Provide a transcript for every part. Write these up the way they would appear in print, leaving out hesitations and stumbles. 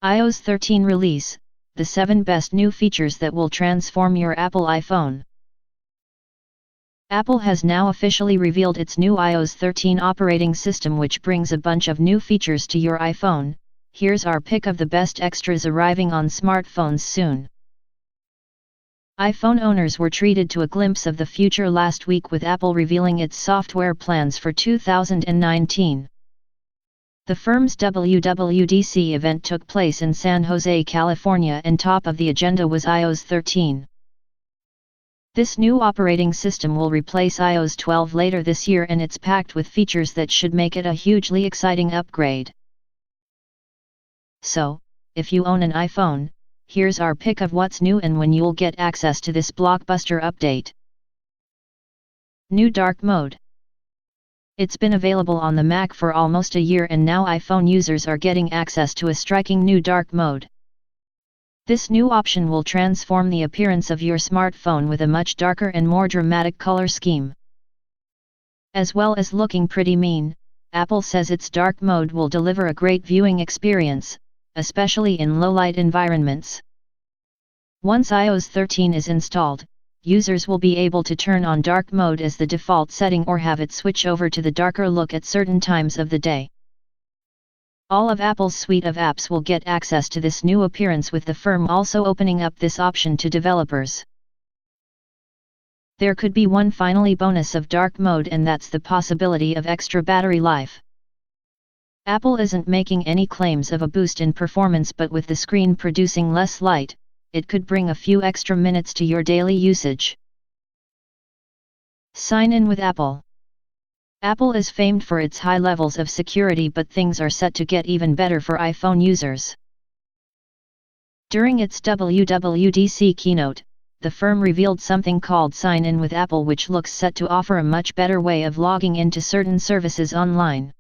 iOS 13 release, the 7 best new features that will transform your Apple iPhone. Apple has now officially revealed its new iOS 13 operating system, which brings a bunch of new features to your iPhone. Here's our pick of the best extras arriving on smartphones soon. iPhone owners were treated to a glimpse of the future last week with Apple revealing its software plans for 2019. The firm's WWDC event took place in San Jose, California, and top of the agenda was iOS 13. This new operating system will replace iOS 12 later this year, and it's packed with features that should make it a hugely exciting upgrade. So, if you own an iPhone, here's our pick of what's new and when you'll get access to this blockbuster update. New Dark Mode. It's been available on the Mac for almost a year, and now iPhone users are getting access to a striking new dark mode. This new option will transform the appearance of your smartphone with a much darker and more dramatic color scheme. As well as looking pretty mean, Apple says its dark mode will deliver a great viewing experience, especially in low-light environments. Once iOS 13 is installed, users will be able to turn on dark mode as the default setting or have it switch over to the darker look at certain times of the day. All of Apple's suite of apps will get access to this new appearance, with the firm also opening up this option to developers. There could be one finally bonus of dark mode, and that's the possibility of extra battery life. Apple isn't making any claims of a boost in performance, but with the screen producing less light, it could bring a few extra minutes to your daily usage. Sign in with Apple. Apple is famed for its high levels of security, but things are set to get even better for iPhone users. During its WWDC keynote, the firm revealed something called Sign In with Apple, which looks set to offer a much better way of logging into certain services online.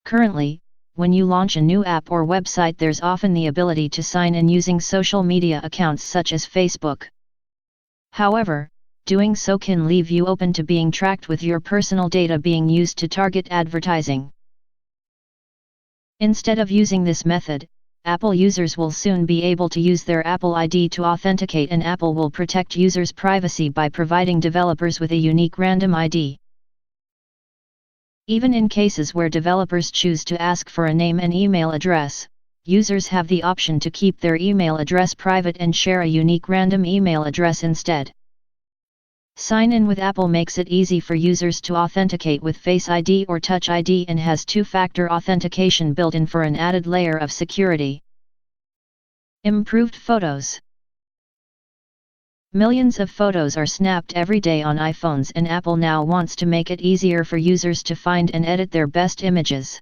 Currently, when you launch a new app or website, there's often the ability to sign in using social media accounts such as Facebook. However, doing so can leave you open to being tracked, with your personal data being used to target advertising. Instead of using this method, Apple users will soon be able to use their Apple ID to authenticate, and Apple will protect users' privacy by providing developers with a unique random ID. Even in cases where developers choose to ask for a name and email address, users have the option to keep their email address private and share a unique random email address instead. Sign In with Apple makes it easy for users to authenticate with Face ID or Touch ID, and has two-factor authentication built in for an added layer of security. Improved photos. Millions of photos are snapped every day on iPhones, and Apple now wants to make it easier for users to find and edit their best images.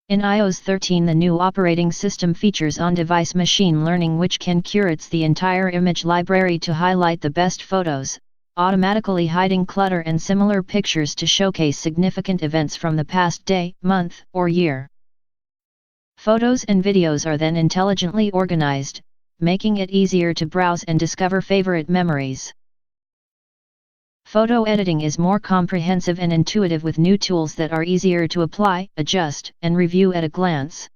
In iOS 13, the new operating system features on-device machine learning, which can curate the entire image library to highlight the best photos, automatically hiding clutter and similar pictures to showcase significant events from the past day, month, or year. Photos and videos are then intelligently organized, making it easier to browse and discover favorite memories. Photo editing is more comprehensive and intuitive, with new tools that are easier to apply, adjust, and review at a glance.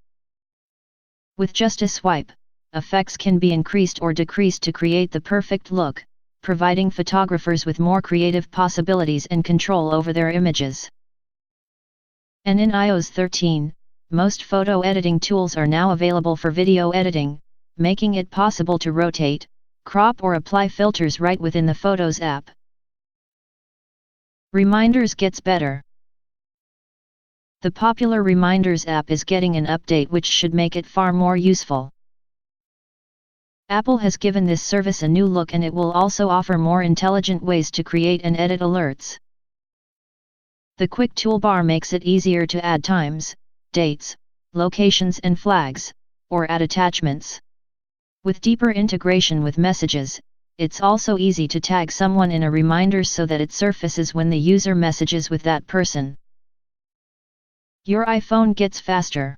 With just a swipe, effects can be increased or decreased to create the perfect look, providing photographers with more creative possibilities and control over their images. And in iOS 13, most photo editing tools are now available for video editing, making it possible to rotate, crop, or apply filters right within the Photos app. Reminders gets better. The popular Reminders app is getting an update which should make it far more useful. Apple has given this service a new look, and it will also offer more intelligent ways to create and edit alerts. The quick toolbar makes it easier to add times, dates, locations and flags, or add attachments. With deeper integration with messages, it's also easy to tag someone in a reminder so that it surfaces when the user messages with that person. Your iPhone gets faster.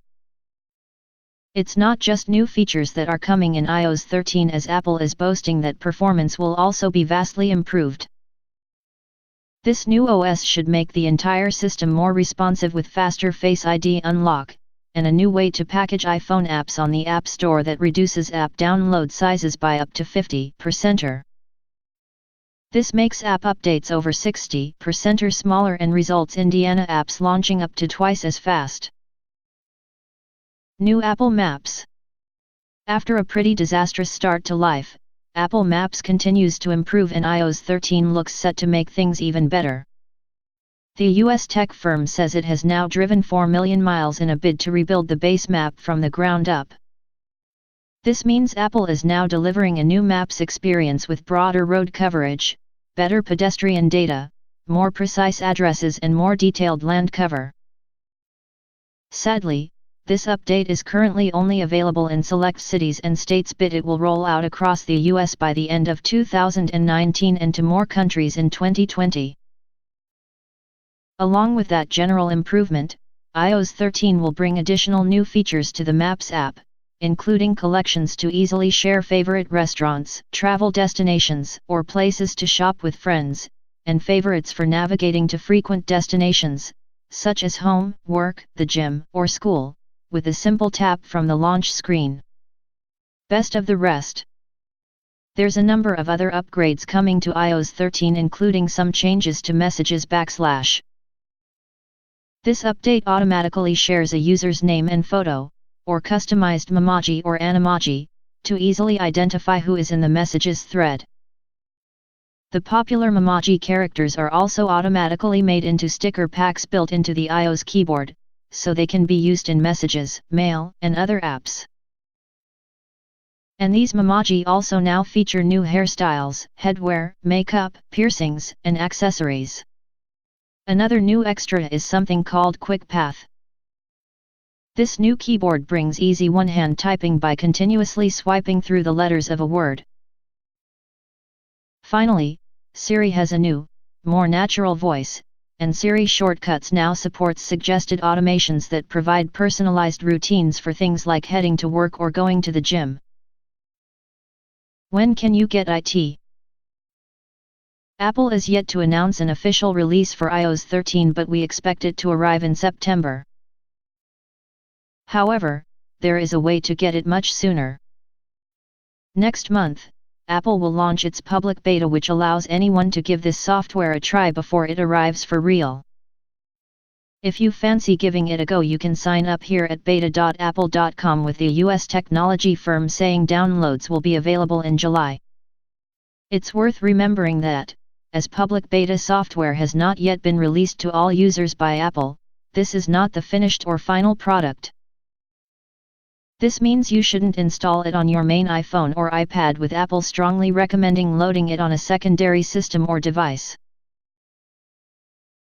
It's not just new features that are coming in iOS 13, as Apple is boasting that performance will also be vastly improved. This new OS should make the entire system more responsive, with faster Face ID unlock, and a new way to package iPhone apps on the App Store that reduces app download sizes by up to 50%. This makes app updates over 60% smaller and results in Indiana apps launching up to twice as fast. New Apple Maps. After a pretty disastrous start to life, Apple Maps continues to improve and iOS 13 looks set to make things even better. The US tech firm says it has now driven 4 million miles in a bid to rebuild the base map from the ground up. This means Apple is now delivering a new Maps experience with broader road coverage, better pedestrian data, more precise addresses and more detailed land cover. Sadly, this update is currently only available in select cities and states, but it will roll out across the US by the end of 2019 and to more countries in 2020. Along with that general improvement, iOS 13 will bring additional new features to the Maps app, including collections to easily share favorite restaurants, travel destinations, or places to shop with friends, and favorites for navigating to frequent destinations, such as home, work, the gym, or school, with a simple tap from the launch screen. Best of the rest. There's a number of other upgrades coming to iOS 13, including some changes to Messages /. This update automatically shares a user's name and photo, or customized memoji or Animoji, to easily identify who is in the Messages thread. The popular memoji characters are also automatically made into sticker packs built into the iOS keyboard, so they can be used in Messages, Mail, and other apps. And these memoji also now feature new hairstyles, headwear, makeup, piercings, and accessories. Another new extra is something called Quick Path. This new keyboard brings easy one-hand typing by continuously swiping through the letters of a word. Finally, Siri has a new, more natural voice, and Siri Shortcuts now supports suggested automations that provide personalized routines for things like heading to work or going to the gym. When can you get it? Apple is yet to announce an official release for iOS 13, but we expect it to arrive in September. However, there is a way to get it much sooner. Next month, Apple will launch its public beta, which allows anyone to give this software a try before it arrives for real. If you fancy giving it a go, you can sign up here at beta.apple.com, with the US technology firm saying downloads will be available in July. It's worth remembering that, as public beta software has not yet been released to all users by Apple, this is not the finished or final product. This means you shouldn't install it on your main iPhone or iPad, with Apple strongly recommending loading it on a secondary system or device.